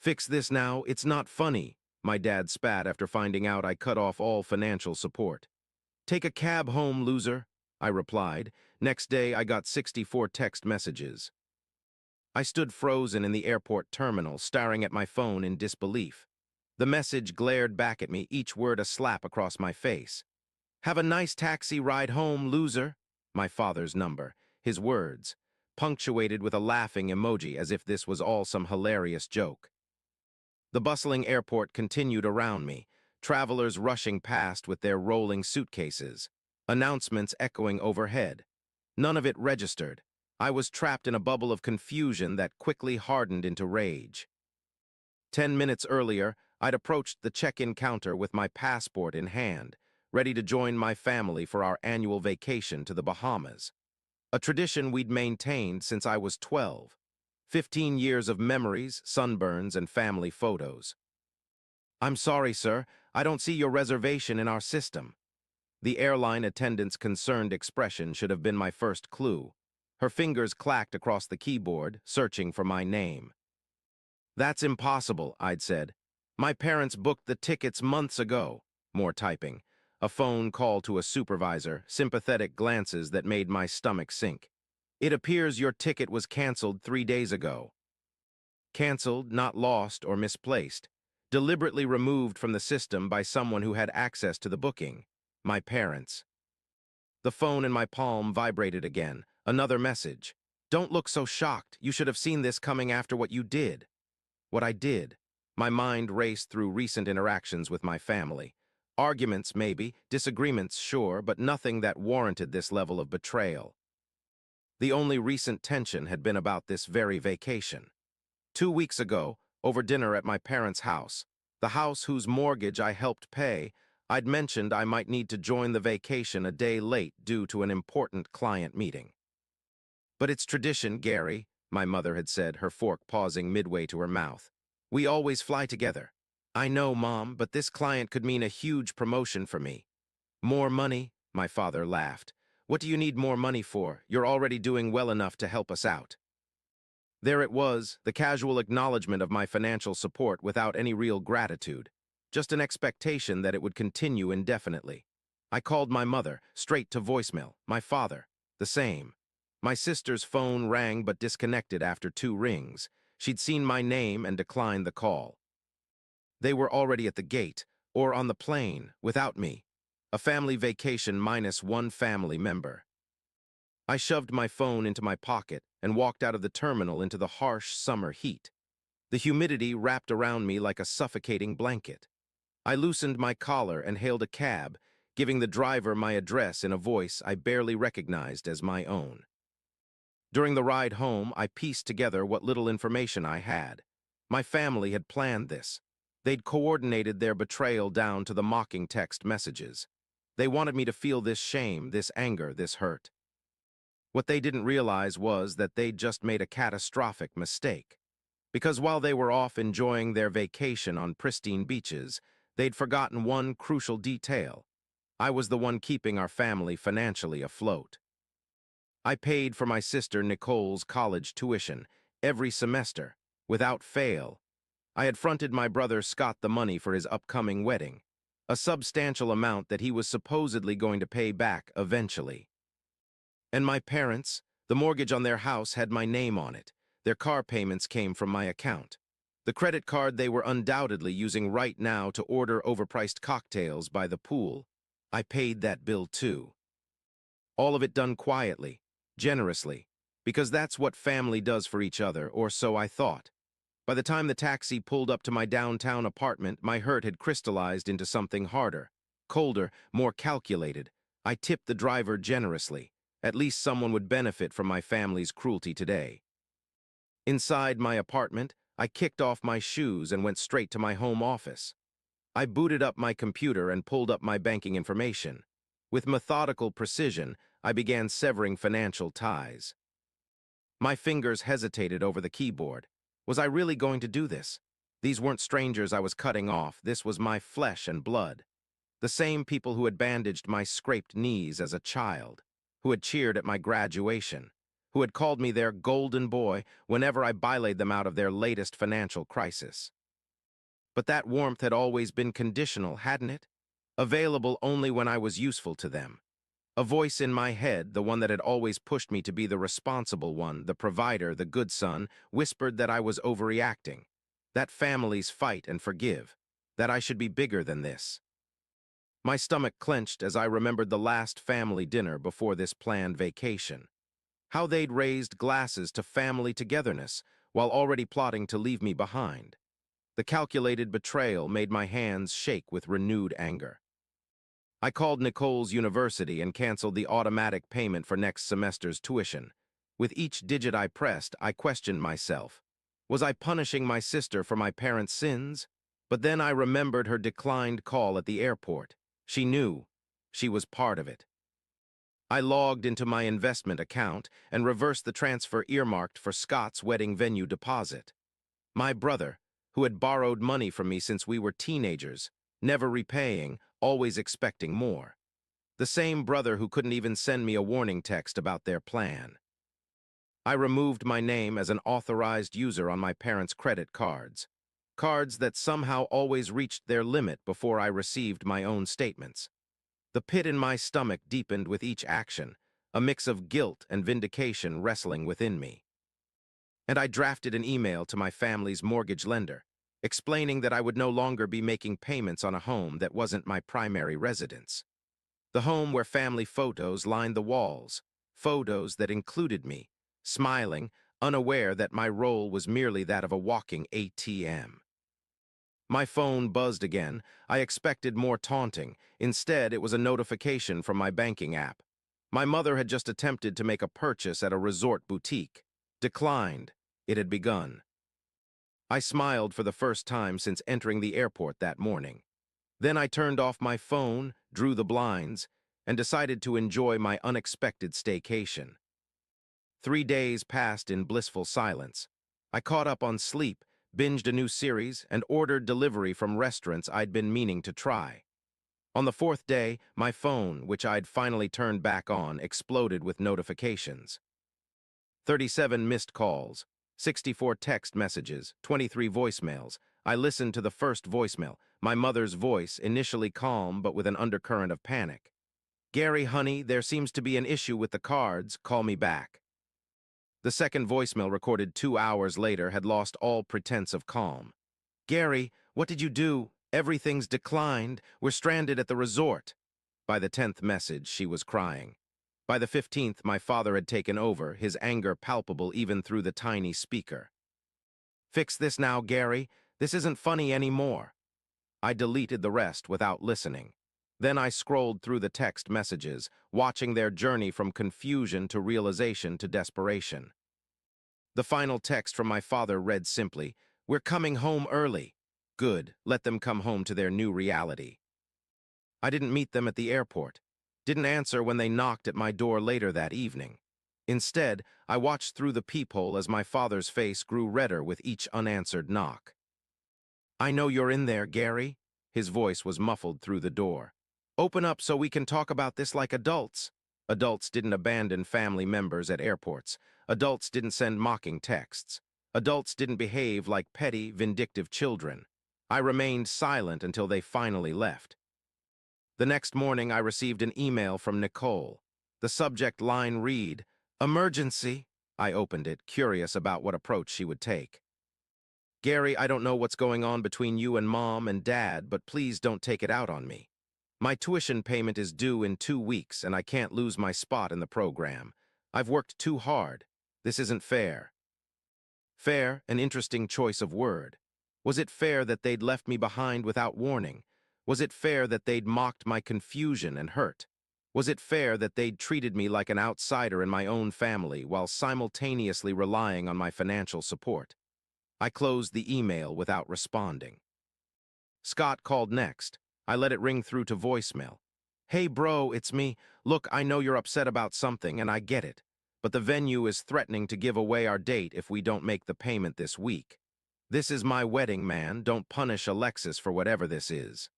Fix this now, it's not funny, my dad spat after finding out I cut off all financial support. Take a cab home, loser, I replied. Next day, I got 64 text messages. I stood frozen in the airport terminal, staring at my phone in disbelief. The message glared back at me, each word a slap across my face. Have a nice taxi ride home, loser. My father's number, his words, punctuated with a laughing emoji as if this was all some hilarious joke. The bustling airport continued around me, travelers rushing past with their rolling suitcases, announcements echoing overhead. None of it registered. I was trapped in a bubble of confusion that quickly hardened into rage. 10 minutes earlier, I'd approached the check-in counter with my passport in hand, ready to join my family for our annual vacation to the Bahamas. A tradition we'd maintained since I was 12. 15 years of memories, sunburns, and family photos. I'm sorry, sir. I don't see your reservation in our system. The airline attendant's concerned expression should have been my first clue. Her fingers clacked across the keyboard, searching for my name. That's impossible, I'd said. My parents booked the tickets months ago. More typing. A phone call to a supervisor, sympathetic glances that made my stomach sink. It appears your ticket was canceled 3 days ago. Canceled, not lost or misplaced. Deliberately removed from the system by someone who had access to the booking. My parents. The phone in my palm vibrated again. Another message. Don't look so shocked. You should have seen this coming after what you did. What I did. My mind raced through recent interactions with my family. Arguments, maybe, disagreements, sure, but nothing that warranted this level of betrayal. The only recent tension had been about this very vacation. 2 weeks ago, over dinner at my parents' house, the house whose mortgage I helped pay, I'd mentioned I might need to join the vacation a day late due to an important client meeting. But it's tradition, Gary, my mother had said, her fork pausing midway to her mouth. We always fly together. I know, Mom, but this client could mean a huge promotion for me. More money? My father laughed. What do you need more money for? You're already doing well enough to help us out. There it was, the casual acknowledgement of my financial support without any real gratitude. Just an expectation that it would continue indefinitely. I called my mother, straight to voicemail. My father, the same. My sister's phone rang but disconnected after 2 rings. She'd seen my name and declined the call. They were already at the gate, or on the plane, without me. A family vacation minus 1 family member. I shoved my phone into my pocket and walked out of the terminal into the harsh summer heat. The humidity wrapped around me like a suffocating blanket. I loosened my collar and hailed a cab, giving the driver my address in a voice I barely recognized as my own. During the ride home, I pieced together what little information I had. My family had planned this. They'd coordinated their betrayal down to the mocking text messages. They wanted me to feel this shame, this anger, this hurt. What they didn't realize was that they'd just made a catastrophic mistake. Because while they were off enjoying their vacation on pristine beaches, they'd forgotten one crucial detail. I was the one keeping our family financially afloat. I paid for my sister Nicole's college tuition every semester, without fail. I had fronted my brother Scott the money for his upcoming wedding, a substantial amount that he was supposedly going to pay back eventually. And my parents, the mortgage on their house had my name on it. Their car payments came from my account. The credit card they were undoubtedly using right now to order overpriced cocktails by the pool. I paid that bill too. All of it done quietly, generously, because that's what family does for each other, or so I thought. By the time the taxi pulled up to my downtown apartment, my hurt had crystallized into something harder, colder, more calculated. I tipped the driver generously. At least someone would benefit from my family's cruelty today. Inside my apartment, I kicked off my shoes and went straight to my home office. I booted up my computer and pulled up my banking information. With methodical precision, I began severing financial ties. My fingers hesitated over the keyboard. Was I really going to do this? These weren't strangers I was cutting off. This was my flesh and blood. The same people who had bandaged my scraped knees as a child, who had cheered at my graduation, who had called me their golden boy whenever I bailaid them out of their latest financial crisis. But that warmth had always been conditional, hadn't it? Available only when I was useful to them. A voice in my head, the one that had always pushed me to be the responsible one, the provider, the good son, whispered that I was overreacting, that families fight and forgive, that I should be bigger than this. My stomach clenched as I remembered the last family dinner before this planned vacation. How they'd raised glasses to family togetherness while already plotting to leave me behind. The calculated betrayal made my hands shake with renewed anger. I called Nicole's university and canceled the automatic payment for next semester's tuition. With each digit I pressed, I questioned myself. Was I punishing my sister for my parents' sins? But then I remembered her declined call at the airport. She knew. She was part of it. I logged into my investment account and reversed the transfer earmarked for Scott's wedding venue deposit. My brother, who had borrowed money from me since we were teenagers, never repaying, always expecting more. The same brother who couldn't even send me a warning text about their plan. I removed my name as an authorized user on my parents' credit cards. Cards that somehow always reached their limit before I received my own statements. The pit in my stomach deepened with each action, a mix of guilt and vindication wrestling within me. And I drafted an email to my family's mortgage lender, explaining that I would no longer be making payments on a home that wasn't my primary residence. The home where family photos lined the walls, photos that included me, smiling, unaware that my role was merely that of a walking ATM. My phone buzzed again. I expected more taunting. Instead, it was a notification from my banking app. My mother had just attempted to make a purchase at a resort boutique. Declined. It had begun. I smiled for the first time since entering the airport that morning. Then I turned off my phone, drew the blinds, and decided to enjoy my unexpected staycation. 3 days passed in blissful silence. I caught up on sleep, binged a new series, and ordered delivery from restaurants I'd been meaning to try. On the 4th day, my phone, which I'd finally turned back on, exploded with notifications. 37 missed calls, 64 text messages, 23 voicemails. I listened to the first voicemail, my mother's voice, initially calm but with an undercurrent of panic. "Gary, honey, there seems to be an issue with the cards. Call me back." The second voicemail, recorded 2 hours later, had lost all pretense of calm. "Gary, what did you do? Everything's declined. We're stranded at the resort." By the 10th message, she was crying. By the 15th, my father had taken over, his anger palpable even through the tiny speaker. "Fix this now, Gary. This isn't funny anymore." I deleted the rest without listening. Then I scrolled through the text messages, watching their journey from confusion to realization to desperation. The final text from my father read simply, "We're coming home early." Good, let them come home to their new reality. I didn't meet them at the airport, didn't answer when they knocked at my door later that evening. Instead, I watched through the peephole as my father's face grew redder with each unanswered knock. "I know you're in there, Gary." His voice was muffled through the door. "Open up so we can talk about this like adults." Adults didn't abandon family members at airports. Adults didn't send mocking texts. Adults didn't behave like petty, vindictive children. I remained silent until they finally left. The next morning, I received an email from Nicole. The subject line read, "Emergency." I opened it, curious about what approach she would take. "Gary, I don't know what's going on between you and Mom and Dad, but please don't take it out on me. My tuition payment is due in 2 weeks, and I can't lose my spot in the program. I've worked too hard. This isn't fair." Fair, an interesting choice of word. Was it fair that they'd left me behind without warning? Was it fair that they'd mocked my confusion and hurt? Was it fair that they'd treated me like an outsider in my own family while simultaneously relying on my financial support? I closed the email without responding. Scott called next. I let it ring through to voicemail. "Hey bro, it's me. Look, I know you're upset about something, and I get it. But the venue is threatening to give away our date if we don't make the payment this week. This is my wedding, man. Don't punish Alexis for whatever this is."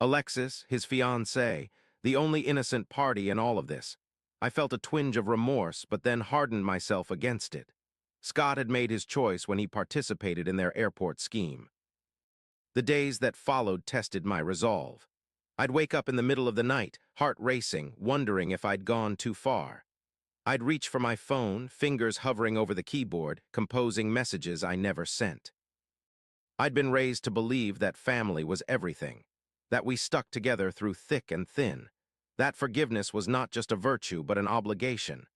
Alexis, his fiancée, the only innocent party in all of this. I felt a twinge of remorse, but then hardened myself against it. Scott had made his choice when he participated in their airport scheme. The days that followed tested my resolve. I'd wake up in the middle of the night, heart racing, wondering if I'd gone too far. I'd reach for my phone, fingers hovering over the keyboard, composing messages I never sent. I'd been raised to believe that family was everything, that we stuck together through thick and thin, that forgiveness was not just a virtue but an obligation.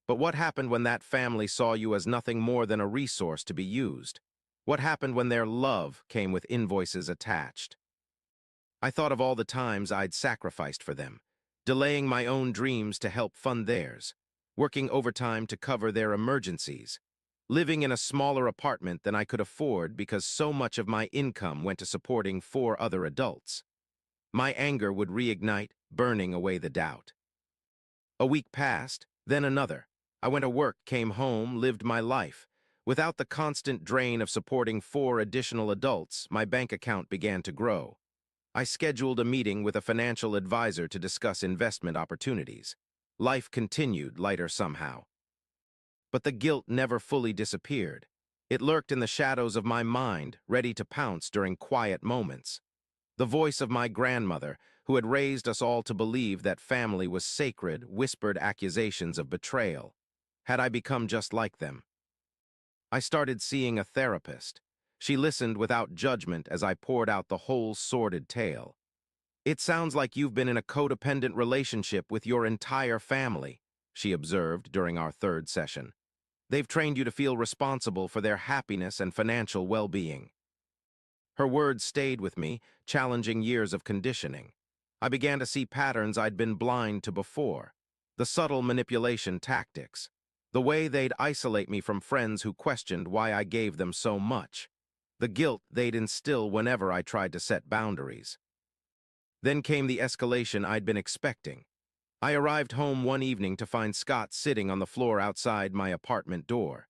But what happened when that family saw you as nothing more than a resource to be used? What happened when their love came with invoices attached? I thought of all the times I'd sacrificed for them, delaying my own dreams to help fund theirs, working overtime to cover their emergencies, living in a smaller apartment than I could afford because so much of my income went to supporting 4 other adults. My anger would reignite, burning away the doubt. A week passed, then another. I went to work, came home, lived my life. Without the constant drain of supporting 4 additional adults, my bank account began to grow. I scheduled a meeting with a financial advisor to discuss investment opportunities. Life continued, lighter somehow. But the guilt never fully disappeared. It lurked in the shadows of my mind, ready to pounce during quiet moments. The voice of my grandmother, who had raised us all to believe that family was sacred, whispered accusations of betrayal. Had I become just like them? I started seeing a therapist. She listened without judgment as I poured out the whole sordid tale. "It sounds like you've been in a codependent relationship with your entire family," she observed during our 3rd session. "They've trained you to feel responsible for their happiness and financial well-being." Her words stayed with me, challenging years of conditioning. I began to see patterns I'd been blind to before. The subtle manipulation tactics. The way they'd isolate me from friends who questioned why I gave them so much. The guilt they'd instill whenever I tried to set boundaries. Then came the escalation I'd been expecting. I arrived home one evening to find Scott sitting on the floor outside my apartment door.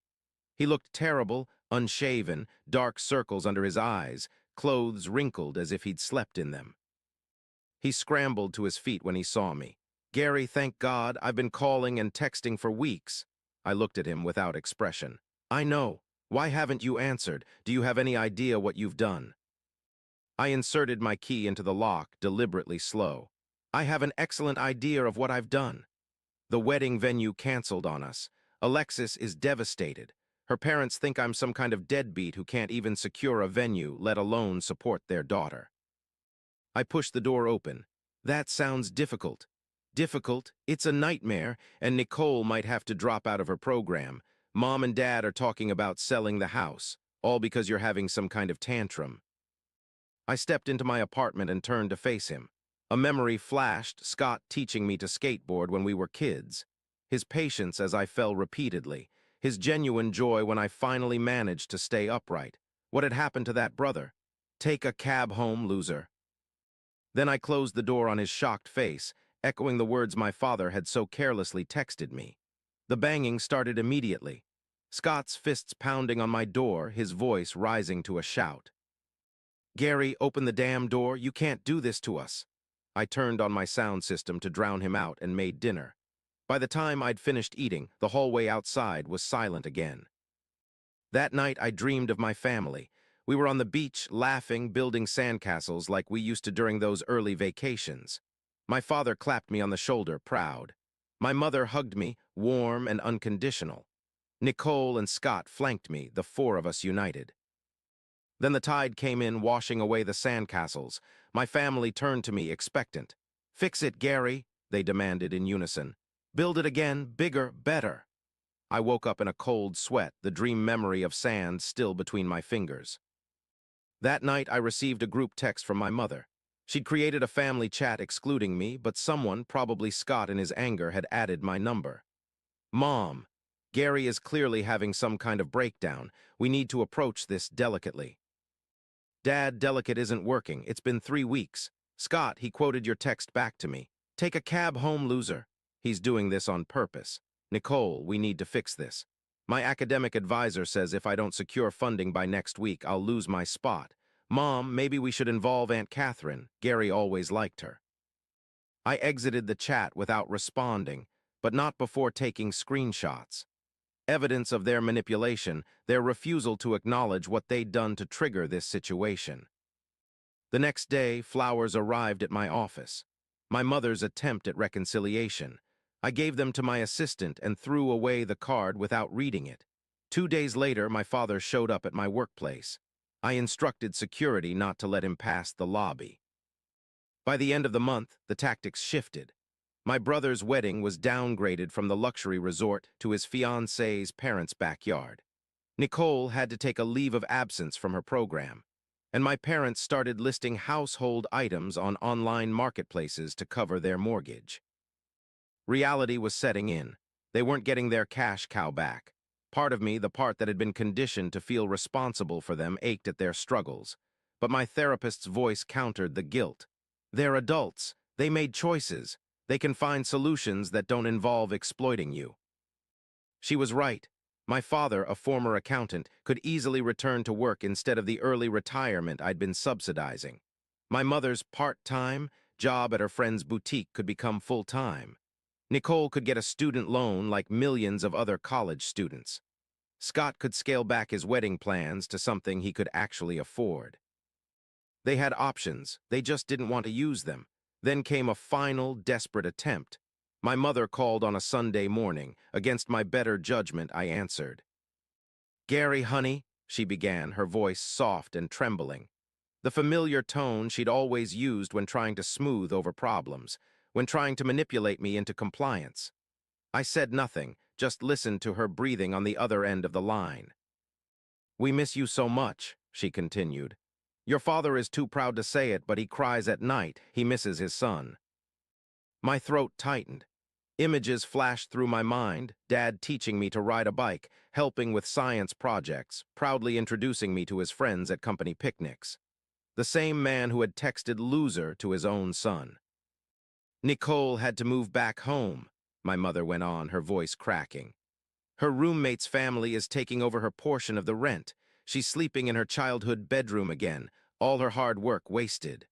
He looked terrible, unshaven, dark circles under his eyes, clothes wrinkled as if he'd slept in them. He scrambled to his feet when he saw me. "Gary, thank God, I've been calling and texting for weeks." I looked at him without expression. "I know. Why haven't you answered? Do you have any idea what you've done?" I inserted my key into the lock, deliberately slow. "I have an excellent idea of what I've done. The wedding venue canceled on us. Alexis is devastated. Her parents think I'm some kind of deadbeat who can't even secure a venue, let alone support their daughter." I pushed the door open. "That sounds difficult." "Difficult? It's a nightmare, and Nicole might have to drop out of her program. Mom and Dad are talking about selling the house, all because you're having some kind of tantrum." I stepped into my apartment and turned to face him. A memory flashed, Scott teaching me to skateboard when we were kids. His patience as I fell repeatedly. His genuine joy when I finally managed to stay upright. What had happened to that brother? "Take a cab home, loser." Then I closed the door on his shocked face, echoing the words my father had so carelessly texted me. The banging started immediately. Scott's fists pounding on my door, his voice rising to a shout. "Gary, open the damn door. You can't do this to us." I turned on my sound system to drown him out and made dinner. By the time I'd finished eating, the hallway outside was silent again. That night I dreamed of my family. We were on the beach, laughing, building sandcastles like we used to during those early vacations. My father clapped me on the shoulder, proud. My mother hugged me, warm and unconditional. Nicole and Scott flanked me, the 4 of us united. Then the tide came in, washing away the sandcastles. My family turned to me, expectant. "Fix it, Gary," they demanded in unison. "Build it again, bigger, better." I woke up in a cold sweat, the dream memory of sand still between my fingers. That night, I received a group text from my mother. She'd created a family chat excluding me, but someone, probably Scott in his anger, had added my number. "Mom, Gary is clearly having some kind of breakdown. We need to approach this delicately." "Dad, delicate isn't working. It's been 3 weeks. Scott, he quoted your text back to me. Take a cab home, loser. He's doing this on purpose. Nicole, we need to fix this. My academic advisor says if I don't secure funding by next week, I'll lose my spot. Mom, maybe we should involve Aunt Catherine. Gary always liked her." I exited the chat without responding, but not before taking screenshots. Evidence of their manipulation, their refusal to acknowledge what they'd done to trigger this situation. The next day, flowers arrived at my office. My mother's attempt at reconciliation. I gave them to my assistant and threw away the card without reading it. 2 days later, my father showed up at my workplace. I instructed security not to let him pass the lobby. By the end of the month, the tactics shifted. My brother's wedding was downgraded from the luxury resort to his fiancée's parents' backyard. Nicole had to take a leave of absence from her program, and my parents started listing household items on online marketplaces to cover their mortgage. Reality was setting in. They weren't getting their cash cow back. Part of me, the part that had been conditioned to feel responsible for them, ached at their struggles. But my therapist's voice countered the guilt. They're adults. They made choices. They can find solutions that don't involve exploiting you. She was right. My father, a former accountant, could easily return to work instead of the early retirement I'd been subsidizing. My mother's part-time job at her friend's boutique could become full-time. Nicole could get a student loan like millions of other college students. Scott could scale back his wedding plans to something he could actually afford. They had options, they just didn't want to use them. Then came a final, desperate attempt. My mother called on a Sunday morning. Against my better judgment, I answered. "Gary, honey," she began, her voice soft and trembling. The familiar tone she'd always used when trying to smooth over problems, when trying to manipulate me into compliance. I said nothing, just listened to her breathing on the other end of the line. "We miss you so much," she continued. "Your father is too proud to say it, but he cries at night. He misses his son." My throat tightened. Images flashed through my mind, Dad teaching me to ride a bike, helping with science projects, proudly introducing me to his friends at company picnics. The same man who had texted loser to his own son. "Nicole had to move back home," my mother went on, her voice cracking. "Her roommate's family is taking over her portion of the rent. She's sleeping in her childhood bedroom again, all her hard work wasted."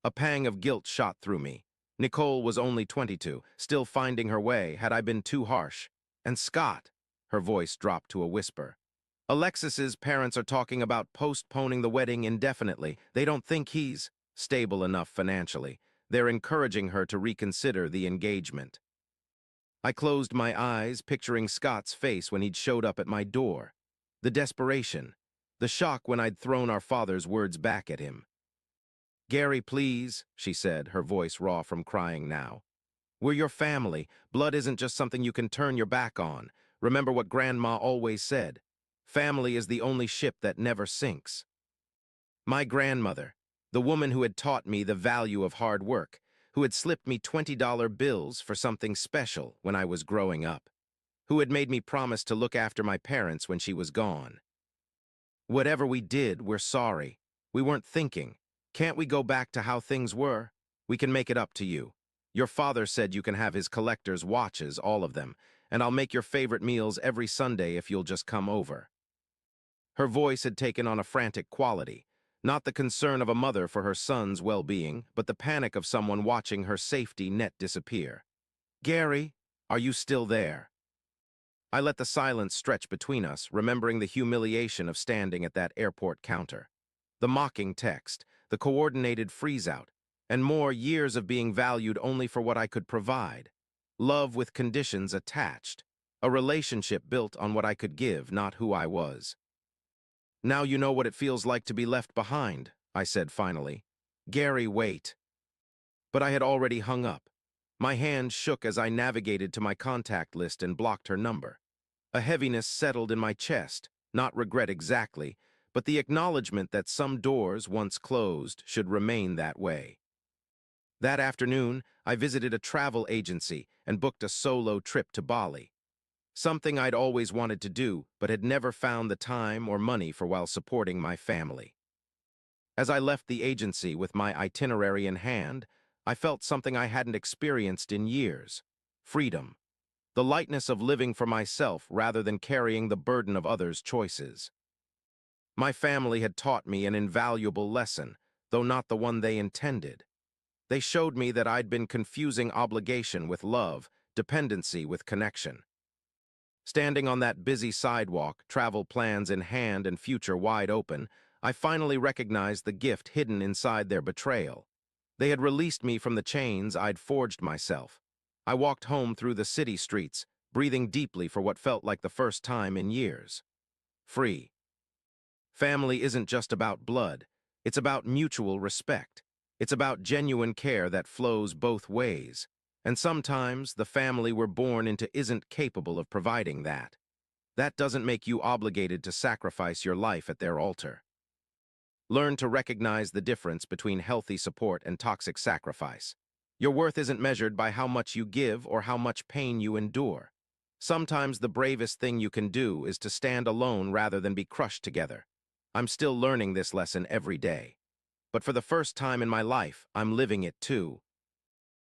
A pang of guilt shot through me. Nicole was only 22, still finding her way. Had I been too harsh? And Scott, her voice dropped to a whisper. "Alexis's parents are talking about postponing the wedding indefinitely. They don't think he's stable enough financially. They're encouraging her to reconsider the engagement." I closed my eyes, picturing Scott's face when he'd showed up at my door. The desperation, the shock when I'd thrown our father's words back at him. "Gary, please," she said, her voice raw from crying now. "We're your family. Blood isn't just something you can turn your back on. Remember what Grandma always said. Family is the only ship that never sinks." My grandmother, the woman who had taught me the value of hard work, who had slipped me $20 bills for something special when I was growing up, who had made me promise to look after my parents when she was gone. "Whatever we did, we're sorry. We weren't thinking. Can't we go back to how things were? We can make it up to you. Your father said you can have his collector's watches, all of them, and I'll make your favorite meals every Sunday if you'll just come over." Her voice had taken on a frantic quality, not the concern of a mother for her son's well-being, but the panic of someone watching her safety net disappear. "Gary, are you still there?" I let the silence stretch between us, remembering the humiliation of standing at that airport counter. The mocking text, the coordinated freeze-out, and more years of being valued only for what I could provide. Love with conditions attached. A relationship built on what I could give, not who I was. "Now you know what it feels like to be left behind," I said finally. "Gary, wait." But I had already hung up. My hand shook as I navigated to my contact list and blocked her number. A heaviness settled in my chest, not regret exactly, but the acknowledgement that some doors, once closed, should remain that way. That afternoon, I visited a travel agency and booked a solo trip to Bali. Something I'd always wanted to do, but had never found the time or money for while supporting my family. As I left the agency with my itinerary in hand, I felt something I hadn't experienced in years: freedom. The lightness of living for myself rather than carrying the burden of others' choices. My family had taught me an invaluable lesson, though not the one they intended. They showed me that I'd been confusing obligation with love, dependency with connection. Standing on that busy sidewalk, travel plans in hand and future wide open, I finally recognized the gift hidden inside their betrayal. They had released me from the chains I'd forged myself. I walked home through the city streets, breathing deeply for what felt like the first time in years. Free. Family isn't just about blood. It's about mutual respect. It's about genuine care that flows both ways. And sometimes the family we're born into isn't capable of providing that. That doesn't make you obligated to sacrifice your life at their altar. Learn to recognize the difference between healthy support and toxic sacrifice. Your worth isn't measured by how much you give or how much pain you endure. Sometimes the bravest thing you can do is to stand alone rather than be crushed together. I'm still learning this lesson every day. But for the first time in my life, I'm living it too.